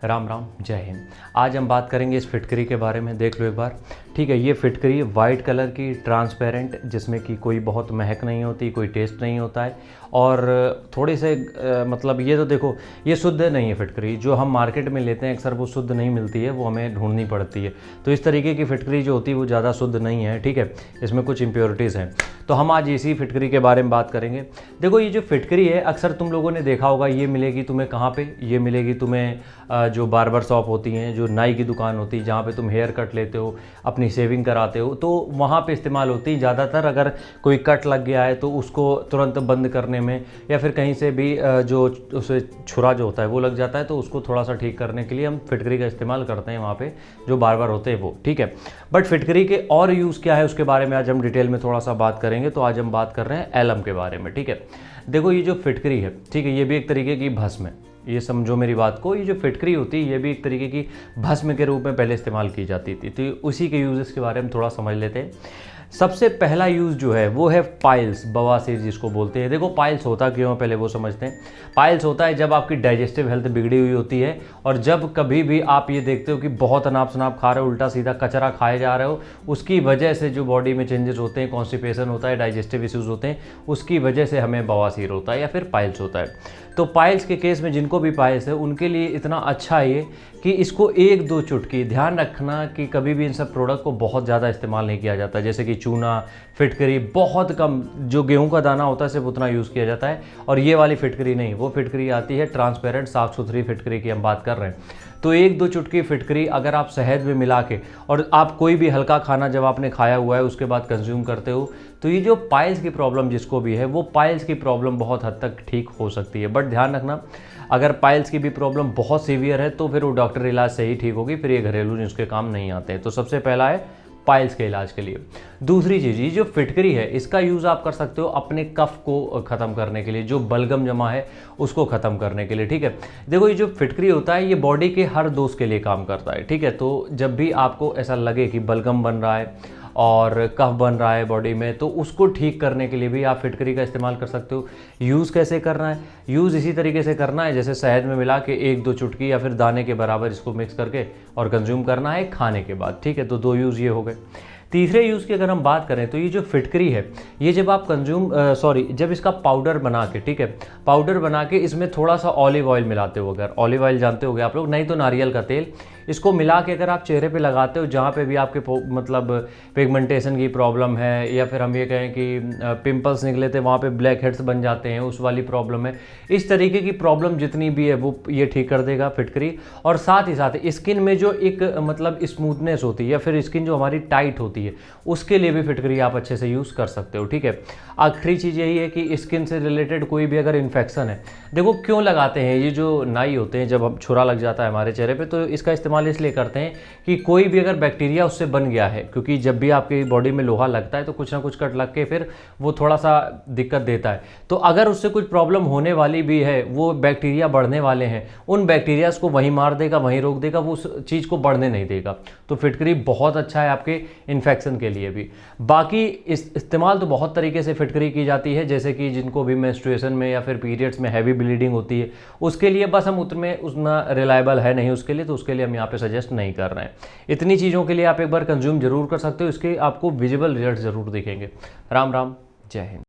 राम राम, जय हिंद। आज हम बात करेंगे इस फिटकरी के बारे में। देख लो एक बार, ठीक है। ये फिटकरी वाइट कलर की, ट्रांसपेरेंट, जिसमें कि कोई बहुत महक नहीं होती, कोई टेस्ट नहीं होता है, और थोड़े से मतलब ये तो देखो, ये शुद्ध नहीं है फिटकरी। जो हम मार्केट में लेते हैं अक्सर वो शुद्ध नहीं मिलती है, वो हमें ढूंढनी पड़ती है। तो इस तरीके की फिटकरी जो होती है वो ज़्यादा शुद्ध नहीं है, ठीक है। इसमें कुछ इम्प्योरिटीज़ हैं। तो हम आज इसी फिटकरी के बारे में बात करेंगे। देखो, ये जो फिटकरी है अक्सर तुम लोगों ने देखा होगा, ये मिलेगी तुम्हें कहाँ पे? ये मिलेगी तुम्हें जो बार्बर शॉप होती हैं, जो नाई की दुकान होती है, जहाँ पे तुम हेयर कट लेते हो, अपनी शेविंग कराते हो, तो वहाँ पे इस्तेमाल होती है ज़्यादातर। अगर कोई कट लग गया है तो उसको तुरंत बंद करने में, या फिर कहीं से भी जो उसे छुरा जो होता है वो लग जाता है, तो उसको थोड़ा सा ठीक करने के लिए हम फिटकरी का इस्तेमाल करते हैं वहाँ पे जो बार्बर होते हैं वो, ठीक है। बट फिटकरी के और यूज़ क्या है उसके बारे में आज हम डिटेल में थोड़ा सा बात करेंगे। तो आज हम बात कर रहे हैं एलम के बारे में, ठीक है। देखो, ये जो फिटकरी है, ठीक है, ये भी एक तरीके की भस्म है। ये समझो मेरी बात को, ये जो फिटकरी होती है ये भी एक तरीके की भस्म के रूप में पहले इस्तेमाल की जाती थी। तो उसी के यूजेस के बारे में थोड़ा समझ लेते हैं। सबसे पहला यूज़ जो है वो है पाइल्स, बवासीर जिसको बोलते हैं। देखो, पाइल्स होता क्यों है पहले वो समझते हैं। पाइल्स होता है जब आपकी डाइजेस्टिव हेल्थ बिगड़ी हुई होती है, और जब कभी भी आप ये देखते हो कि बहुत अनाप शनाप खा रहे हो, उल्टा सीधा कचरा खाए जा रहे हो, उसकी वजह से जो बॉडी में चेंजेस होते हैं, कॉन्स्टिपेशन होता है, डाइजेस्टिव इश्यूज होते हैं, उसकी वजह से हमें बवासीर होता है या फिर पाइल्स होता है। तो पाइल्स के केस में जिनको भी पाइल्स है उनके लिए इतना अच्छा है ये कि इसको एक दो चुटकी, ध्यान रखना कि कभी भी इन सब प्रोडक्ट को बहुत ज़्यादा इस्तेमाल नहीं किया जाता। जैसे कि चूना, फिटकरी, बहुत कम, जो गेहूं का दाना होता है सिर्फ उतना यूज़ किया जाता है। और ये वाली फिटकरी नहीं, वो फिटकरी आती है ट्रांसपेरेंट, साफ़ सुथरी फिटकरी की हम बात कर रहे हैं। तो एक दो चुटकी फिटकरी अगर आप शहद में मिला के, और आप कोई भी हल्का खाना जब आपने खाया हुआ है उसके बाद कंज्यूम करते हो, तो ये जो पाइल्स की प्रॉब्लम जिसको भी है, वो पाइल्स की प्रॉब्लम बहुत हद तक ठीक हो सकती है। बट ध्यान रखना, अगर पाइल्स की भी प्रॉब्लम बहुत सीवियर है तो फिर वो डॉक्टर इलाज से ही ठीक होगी, फिर ये घरेलू नुस्खे काम नहीं आते हैं। तो सबसे पहला है पाइल्स के इलाज के लिए। दूसरी चीज़, ये जो फिटकरी है इसका यूज़ आप कर सकते हो अपने कफ को ख़त्म करने के लिए, जो बलगम जमा है उसको ख़त्म करने के लिए, ठीक है। देखो, ये जो फिटकरी होता है ये बॉडी के हर दोष के लिए काम करता है, ठीक है। तो जब भी आपको ऐसा लगे कि बलगम बन रहा है और कफ बन रहा है बॉडी में, तो उसको ठीक करने के लिए भी आप फिटकरी का इस्तेमाल कर सकते हो। यूज़ कैसे करना है? यूज़ इसी तरीके से करना है जैसे शहद में मिला के एक दो चुटकी या फिर दाने के बराबर इसको मिक्स करके और कंज्यूम करना है खाने के बाद, ठीक है। तो दो यूज़ ये हो गए। तीसरे यूज़ की अगर हम बात करें तो ये जो फिटकरी है, ये जब आप जब इसका पाउडर बना के, ठीक है, पाउडर बना के इसमें थोड़ा सा ऑलिव ऑयल मिलाते हो, अगर ऑलिव ऑयल जानते होगे आप लोग, नहीं तो नारियल का तेल, इसको मिला के अगर आप चेहरे पे लगाते हो, जहाँ पे भी आपके मतलब पिगमेंटेशन की प्रॉब्लम है, या फिर हम ये कहें कि पिंपल्स निकले थे वहाँ पे ब्लैक हेड्स बन जाते हैं, उस वाली प्रॉब्लम है, इस तरीके की प्रॉब्लम जितनी भी है वो ये ठीक कर देगा फिटकरी। और साथ ही साथ स्किन में जो एक मतलब स्मूथनेस होती है, या फिर स्किन जो हमारी टाइट होती है, उसके लिए भी फिटकरी आप अच्छे से यूज़ कर सकते हो, ठीक है। आखिरी चीज़ यही है कि स्किन से रिलेटेड कोई भी अगर इन्फेक्शन है, देखो क्यों लगाते हैं, ये जो नाई होते हैं जब हम छुरा लग जाता है हमारे चेहरे पे, तो इसका इस्तेमाल इसलिए करते हैं कि कोई भी अगर बैक्टीरिया उससे बन गया है, क्योंकि जब भी आपकी बॉडी में लोहा लगता है तो कुछ ना कुछ कट लग के फिर वो थोड़ा सा दिक्कत देता है। तो अगर उससे कुछ प्रॉब्लम होने वाली भी है, वो बैक्टीरिया बढ़ने वाले हैं, उन बैक्टीरियाज को वहीं मार देगा, वहीं रोक देगा, वो उस चीज़ को बढ़ने नहीं देगा। तो फिटकरी बहुत अच्छा है आपके इन्फेक्शन के लिए भी। बाकी इस्तेमाल तो बहुत तरीके से फिटकरी की जाती है, जैसे कि जिनको भी मेंस्ट्रुएशन में या फिर पीरियड्स में हैवी ब्लीडिंग होती है, उसके लिए बस हम उतना रिलायबल है नहीं उसके लिए, तो उसके लिए हम यहाँ पे सजेस्ट नहीं कर रहे हैं। इतनी चीज़ों के लिए आप एक बार कंज्यूम जरूर कर सकते हो, इसके आपको विजिबल रिजल्ट जरूर दिखेंगे। राम राम, जय हिंद।